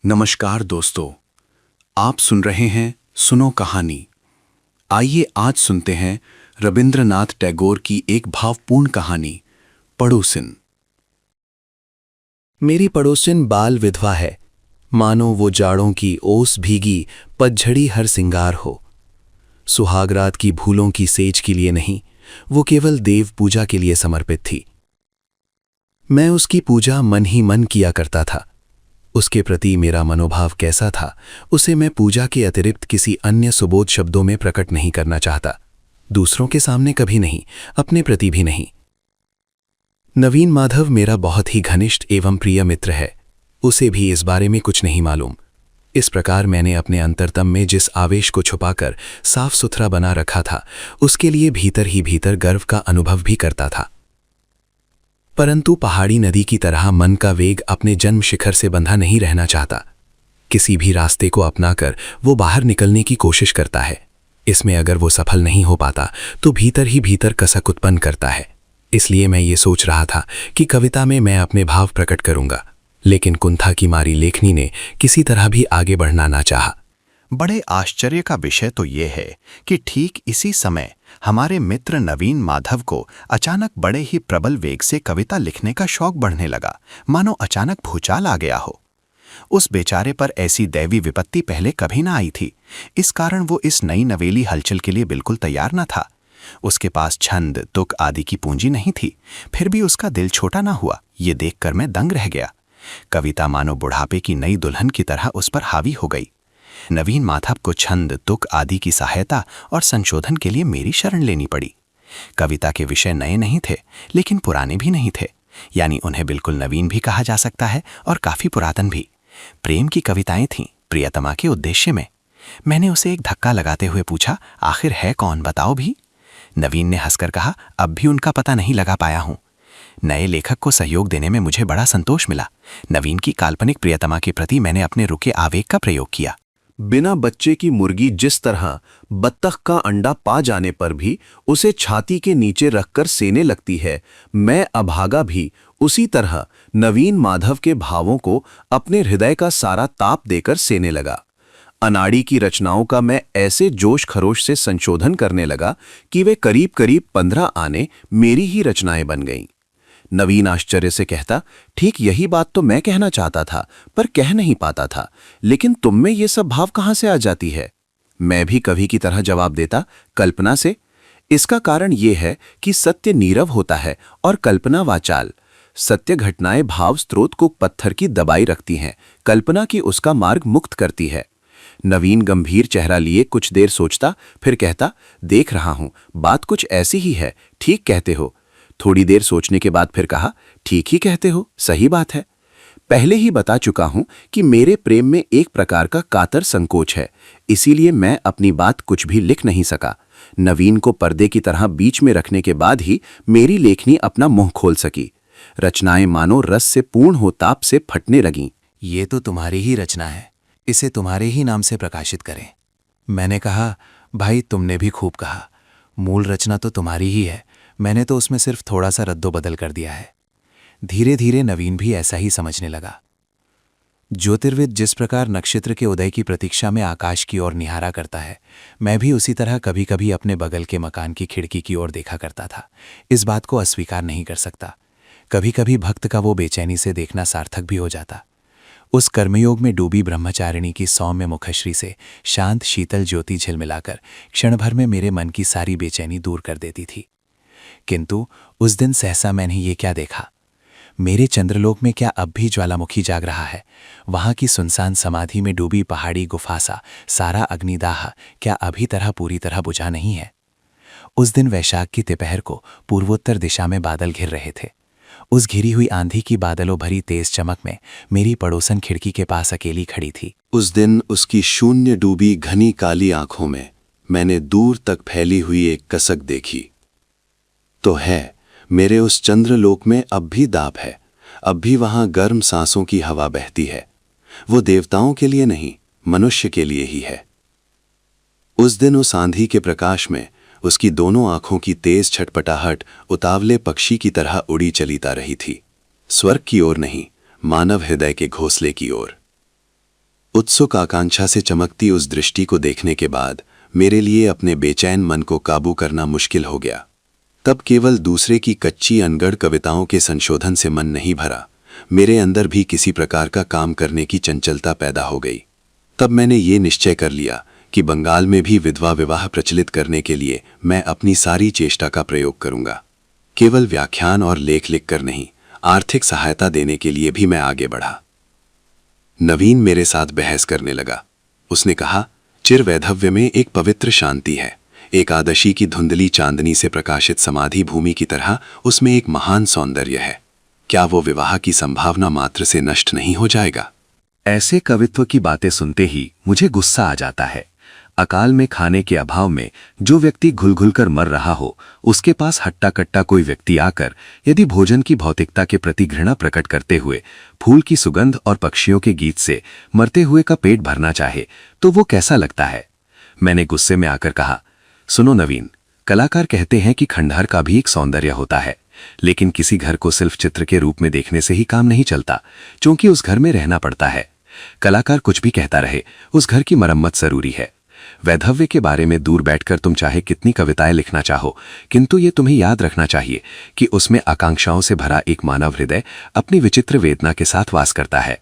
नमस्कार दोस्तों, आप सुन रहे हैं सुनो कहानी। आइए आज सुनते हैं रविंद्रनाथ टैगोर की एक भावपूर्ण कहानी, पड़ोसिन। मेरी पड़ोसिन बाल विधवा है, मानो वो जाड़ों की ओस भीगी पतझड़ी हर सिंगार हो। सुहागरात की भूलों की सेज के लिए नहीं, वो केवल देव पूजा के लिए समर्पित थी। मैं उसकी पूजा मन ही मन किया करता था। उसके प्रति मेरा मनोभाव कैसा था, उसे मैं पूजा के अतिरिक्त किसी अन्य सुबोध शब्दों में प्रकट नहीं करना चाहता। दूसरों के सामने कभी नहीं, अपने प्रति भी नहीं। नवीन माधव मेरा बहुत ही घनिष्ठ एवं प्रिय मित्र है। उसे भी इस बारे में कुछ नहीं मालूम। इस प्रकार मैंने अपने अंतरतम में जिस आवेश को छुपाकर साफ सुथरा बना रखा था, उसके लिए भीतर ही भीतर गर्व का अनुभव भी करता था। परंतु पहाड़ी नदी की तरह मन का वेग अपने जन्म शिखर से बंधा नहीं रहना चाहता। किसी भी रास्ते को अपनाकर वो बाहर निकलने की कोशिश करता है। इसमें अगर वो सफल नहीं हो पाता तो भीतर ही भीतर कसक उत्पन्न करता है। इसलिए मैं ये सोच रहा था कि कविता में मैं अपने भाव प्रकट करूंगा, लेकिन कुंथा की मारी लेखनी ने किसी तरह भी आगे बढ़ना ना चाहा। बड़े आश्चर्य का विषय तो ये है कि ठीक इसी समय हमारे मित्र नवीन माधव को अचानक बड़े ही प्रबल वेग से कविता लिखने का शौक बढ़ने लगा, मानो अचानक भूचाल आ गया हो। उस बेचारे पर ऐसी दैवी विपत्ति पहले कभी ना आई थी। इस कारण वो इस नई नवेली हलचल के लिए बिल्कुल तैयार न था। उसके पास छंद तुक आदि की पूंजी नहीं थी, फिर भी उसका दिल छोटा ना हुआ, ये देखकर मैं दंग रह गया। कविता मानो बुढ़ापे की नई दुल्हन की तरह उस पर हावी हो गई। नवीन माधव को छंद तुक आदि की सहायता और संशोधन के लिए मेरी शरण लेनी पड़ी। कविता के विषय नए नहीं थे, लेकिन पुराने भी नहीं थे, यानी उन्हें बिल्कुल नवीन भी कहा जा सकता है और काफी पुरातन भी। प्रेम की कविताएं थीं, प्रियतमा के उद्देश्य में। मैंने उसे एक धक्का लगाते हुए पूछा, आखिर है कौन, बताओ भी। नवीन ने हंसकर कहा, अब भी उनका पता नहीं लगा पाया हूं। नए लेखक को सहयोग देने में मुझे बड़ा संतोष मिला। नवीन की काल्पनिक प्रियतमा के प्रति मैंने अपने रुके आवेग का प्रयोग किया। बिना बच्चे की मुर्गी जिस तरह बत्तख का अंडा पा जाने पर भी उसे छाती के नीचे रखकर सेने लगती है, मैं अभागा भी उसी तरह नवीन माधव के भावों को अपने हृदय का सारा ताप देकर सेने लगा। अनाड़ी की रचनाओं का मैं ऐसे जोश खरोश से संशोधन करने लगा कि वे करीब करीब 15 आने मेरी ही रचनाएं बन गईं। नवीन आश्चर्य से कहता, ठीक यही बात तो मैं कहना चाहता था पर कह नहीं पाता था, लेकिन तुम में ये सब भाव कहां से आ जाती है। मैं भी कभी की तरह जवाब देता, कल्पना से। इसका कारण यह है कि सत्य नीरव होता है और कल्पना वाचाल। सत्य घटनाएं भाव स्रोत को पत्थर की दबाई रखती हैं, कल्पना की उसका मार्ग मुक्त करती है। नवीन गंभीर चेहरा लिए कुछ देर सोचता, फिर कहता, देख रहा हूं, बात कुछ ऐसी ही है, ठीक कहते हो। थोड़ी देर सोचने के बाद फिर कहा, ठीक ही कहते हो, सही बात है। पहले ही बता चुका हूं कि मेरे प्रेम में एक प्रकार का कातर संकोच है, इसीलिए मैं अपनी बात कुछ भी लिख नहीं सका। नवीन को पर्दे की तरह बीच में रखने के बाद ही मेरी लेखनी अपना मुंह खोल सकी। रचनाएं मानो रस से पूर्ण हो ताप से फटने लगीं। ये तो तुम्हारी ही रचना है, इसे तुम्हारे ही नाम से प्रकाशित करें। मैंने कहा, भाई तुमने भी खूब कहा, मूल रचना तो तुम्हारी ही है, मैंने तो उसमें सिर्फ थोड़ा सा रद्दोबदल कर दिया है। धीरे धीरे नवीन भी ऐसा ही समझने लगा। ज्योतिर्विद जिस प्रकार नक्षत्र के उदय की प्रतीक्षा में आकाश की ओर निहारा करता है, मैं भी उसी तरह कभी कभी अपने बगल के मकान की खिड़की की ओर देखा करता था। इस बात को अस्वीकार नहीं कर सकता। कभी कभी भक्त का वो बेचैनी से देखना सार्थक भी हो जाता। उस कर्मयोग में डूबी ब्रह्मचारिणी की सौम्य मुखश्री से शांत शीतल ज्योति झिलमिलाकर क्षण भर में मेरे मन की सारी बेचैनी दूर कर देती थी। किंतु उस दिन सहसा मैंने ये क्या देखा। मेरे चंद्रलोक में क्या अब भी ज्वालामुखी जाग रहा है? वहां की सुनसान समाधि में डूबी पहाड़ी गुफा सा सारा अग्निदाह क्या अभी पूरी तरह बुझा नहीं है? उस दिन वैशाख की दोपहर को पूर्वोत्तर दिशा में बादल घिर रहे थे। उस घिरी हुई आंधी की बादलों भरी तेज चमक में मेरी पड़ोसन खिड़की के पास अकेली खड़ी थी। उस दिन उसकी शून्य डूबी घनी काली आंखों में मैंने दूर तक फैली हुई एक कसक देखी। तो है, मेरे उस चंद्रलोक में अब भी दाब है, अब भी वहां गर्म सांसों की हवा बहती है। वो देवताओं के लिए नहीं, मनुष्य के लिए ही है। उस दिन उस आंधी के प्रकाश में उसकी दोनों आंखों की तेज छटपटाहट उतावले पक्षी की तरह उड़ी चलीता रही थी, स्वर्ग की ओर नहीं, मानव हृदय के घोंसले की ओर। उत्सुक आकांक्षा से चमकती उस दृष्टि को देखने के बाद मेरे लिए अपने बेचैन मन को काबू करना मुश्किल हो गया। तब केवल दूसरे की कच्ची अनगढ़ कविताओं के संशोधन से मन नहीं भरा, मेरे अंदर भी किसी प्रकार का काम करने की चंचलता पैदा हो गई। तब मैंने ये निश्चय कर लिया कि बंगाल में भी विधवा विवाह प्रचलित करने के लिए मैं अपनी सारी चेष्टा का प्रयोग करूंगा। केवल व्याख्यान और लेख लिखकर नहीं, आर्थिक सहायता देने के लिए भी मैं आगे बढ़ा। नवीन मेरे साथ बहस करने लगा। उसने कहा, चिरवैधव्य में एक पवित्र शांति है। एकादशी की धुंधली चांदनी से प्रकाशित समाधि भूमि की तरह उसमें एक महान सौंदर्य है। क्या वो विवाह की संभावना मात्र से नष्ट नहीं हो जाएगा? ऐसे कवित्व की बातें सुनते ही मुझे गुस्सा आ जाता है। अकाल में खाने के अभाव में जो व्यक्ति घुल-घुल कर मर रहा हो, उसके पास हट्टा-कट्टा कोई व्यक्ति आकर यदि भोजन की भौतिकता के प्रति घृणा प्रकट करते हुए फूल की सुगंध और पक्षियों के गीत से मरते हुए का पेट भरना चाहे तो वो कैसा लगता है? मैंने गुस्से में आकर कहा, सुनो नवीन, कलाकार कहते हैं कि खंडहर का भी एक सौंदर्य होता है, लेकिन किसी घर को सिर्फ चित्र के रूप में देखने से ही काम नहीं चलता, क्योंकि उस घर में रहना पड़ता है। कलाकार कुछ भी कहता रहे, उस घर की मरम्मत जरूरी है। वैधव्य के बारे में दूर बैठकर तुम चाहे कितनी कविताएं लिखना चाहो, किंतु ये तुम्हें याद रखना चाहिए कि उसमें आकांक्षाओं से भरा एक मानव हृदय अपनी विचित्र वेदना के साथ वास करता है।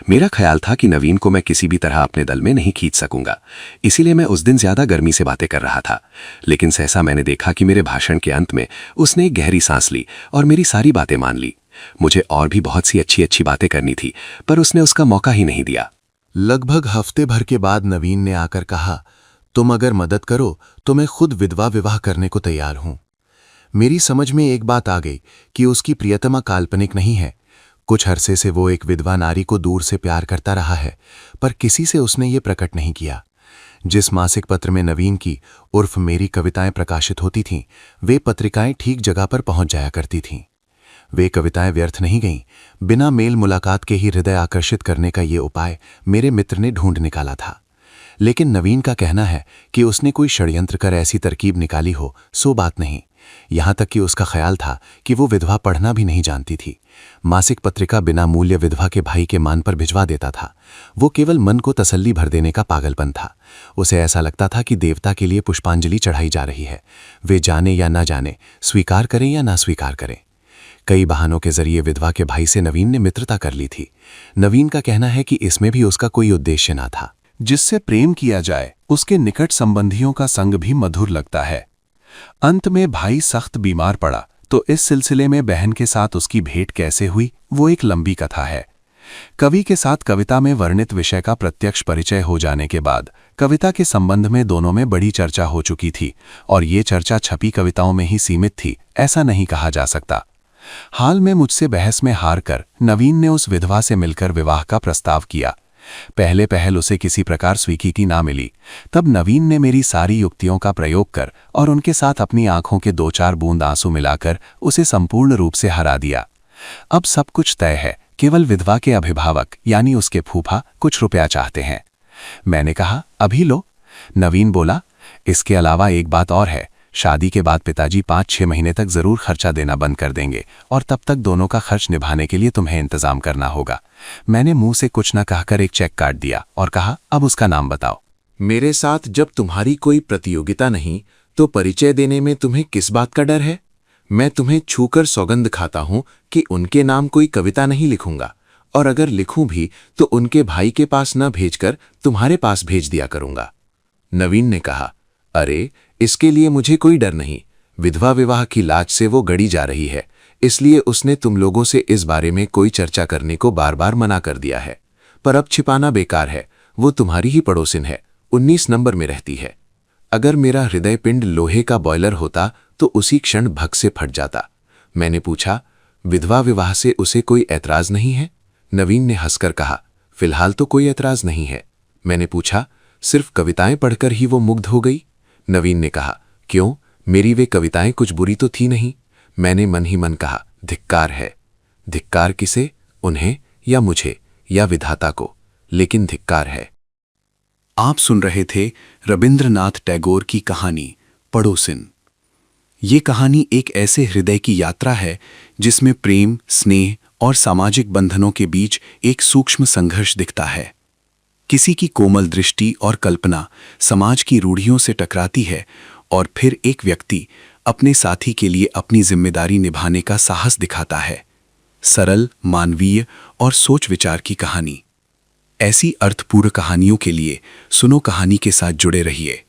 मेरा ख्याल था कि नवीन को मैं किसी भी तरह अपने दल में नहीं खींच सकूंगा, इसीलिए मैं उस दिन ज्यादा गर्मी से बातें कर रहा था। लेकिन सहसा मैंने देखा कि मेरे भाषण के अंत में उसने एक गहरी सांस ली और मेरी सारी बातें मान ली। मुझे और भी बहुत सी अच्छी अच्छी बातें करनी थी, पर उसने उसका मौका ही नहीं दिया। लगभग हफ्ते भर के बाद नवीन ने आकर कहा, तुम अगर मदद करो तो मैं खुद विधवा विवाह करने को तैयार हूं। मेरी समझ में एक बात आ गई कि उसकी प्रियतमा काल्पनिक नहीं है। कुछ अरसे से वो एक विधवा नारी को दूर से प्यार करता रहा है, पर किसी से उसने ये प्रकट नहीं किया। जिस मासिक पत्र में नवीन की उर्फ मेरी कविताएं प्रकाशित होती थीं, वे पत्रिकाएं ठीक जगह पर पहुंच जाया करती थीं। वे कविताएं व्यर्थ नहीं गईं। बिना मेल मुलाकात के ही हृदय आकर्षित करने का ये उपाय मेरे मित्र ने ढूंढ निकाला था। लेकिन नवीन का कहना है कि उसने कोई षड्यंत्र कर ऐसी तरकीब निकाली हो, सो बात नहीं। यहां तक कि उसका ख्याल था कि वो विधवा पढ़ना भी नहीं जानती थी। मासिक पत्रिका बिना मूल्य विधवा के भाई के मान पर भिजवा देता था। वो केवल मन को तसल्ली भर देने का पागलपन था। उसे ऐसा लगता था कि देवता के लिए पुष्पांजलि चढ़ाई जा रही है, वे जाने या ना जाने, स्वीकार करें या ना स्वीकार करें। कई बहानों के जरिए विधवा के भाई से नवीन ने मित्रता कर ली थी। नवीन का कहना है कि इसमें भी उसका कोई उद्देश्य ना था। जिससे प्रेम किया जाए उसके निकट संबंधियों का संग भी मधुर लगता है। अंत में भाई सख्त बीमार पड़ा तो इस सिलसिले में बहन के साथ उसकी भेंट कैसे हुई, वो एक लंबी कथा है। कवि के साथ कविता में वर्णित विषय का प्रत्यक्ष परिचय हो जाने के बाद कविता के संबंध में दोनों में बड़ी चर्चा हो चुकी थी, और ये चर्चा छपी कविताओं में ही सीमित थी, ऐसा नहीं कहा जा सकता। हाल में मुझसे बहस में हार कर नवीन ने उस विधवा से मिलकर विवाह का प्रस्ताव किया। पहले पहल उसे किसी प्रकार स्वीकृति ना मिली। तब नवीन ने मेरी सारी युक्तियों का प्रयोग कर और उनके साथ अपनी आंखों के 2-4 बूंद आंसू मिलाकर उसे संपूर्ण रूप से हरा दिया। अब सब कुछ तय है, केवल विधवा के अभिभावक यानी उसके फूफा कुछ रुपया चाहते हैं। मैंने कहा, अभी लो। नवीन बोला, इसके अलावा एक बात और है, शादी के बाद पिताजी 5-6 महीने तक जरूर खर्चा देना बंद कर देंगे, और तब तक दोनों का खर्च निभाने के लिए तुम्हें इंतजाम करना होगा। मैंने मुंह से कुछ न कहकर एक चेक काट दिया और कहा, अब उसका नाम बताओ। मेरे साथ जब तुम्हारी कोई प्रतियोगिता नहीं, तो परिचय देने में तुम्हें किस बात का डर है? मैं तुम्हें छूकर सौगंध खाता हूं कि उनके नाम कोई कविता नहीं लिखूंगा, और अगर लिखूं भी तो उनके भाई के पास न भेजकर तुम्हारे पास भेज दिया करूंगा। नवीन ने कहा, अरे इसके लिए मुझे कोई डर नहीं। विधवा विवाह की लाज से वो गड़ी जा रही है, इसलिए उसने तुम लोगों से इस बारे में कोई चर्चा करने को बार बार मना कर दिया है। पर अब छिपाना बेकार है, वो तुम्हारी ही पड़ोसिन है, 19 नंबर में रहती है। अगर मेरा हृदय पिंड लोहे का बॉयलर होता तो उसी क्षण भग से फट जाता। मैंने पूछा, विधवा विवाह से उसे कोई ऐतराज नहीं है? नवीन ने हंसकर कहा, फिलहाल तो कोई ऐतराज नहीं है। मैंने पूछा, सिर्फ कविताएं पढ़कर ही वो मुग्ध हो गई? नवीन ने कहा, क्यों, मेरी वे कविताएं कुछ बुरी तो थी नहीं? मैंने मन ही मन कहा, धिक्कार है। धिक्कार किसे? उन्हें या मुझे या विधाता को? लेकिन धिक्कार है। आप सुन रहे थे रविंद्रनाथ टैगोर की कहानी पड़ोसिन। ये कहानी एक ऐसे हृदय की यात्रा है जिसमें प्रेम, स्नेह और सामाजिक बंधनों के बीच एक सूक्ष्म संघर्ष दिखता है। किसी की कोमल दृष्टि और कल्पना समाज की रूढ़ियों से टकराती है और फिर एक व्यक्ति अपने साथी के लिए अपनी जिम्मेदारी निभाने का साहस दिखाता है। सरल, मानवीय और सोच विचार की कहानी। ऐसी अर्थपूर्ण कहानियों के लिए सुनो कहानी के साथ जुड़े रहिए।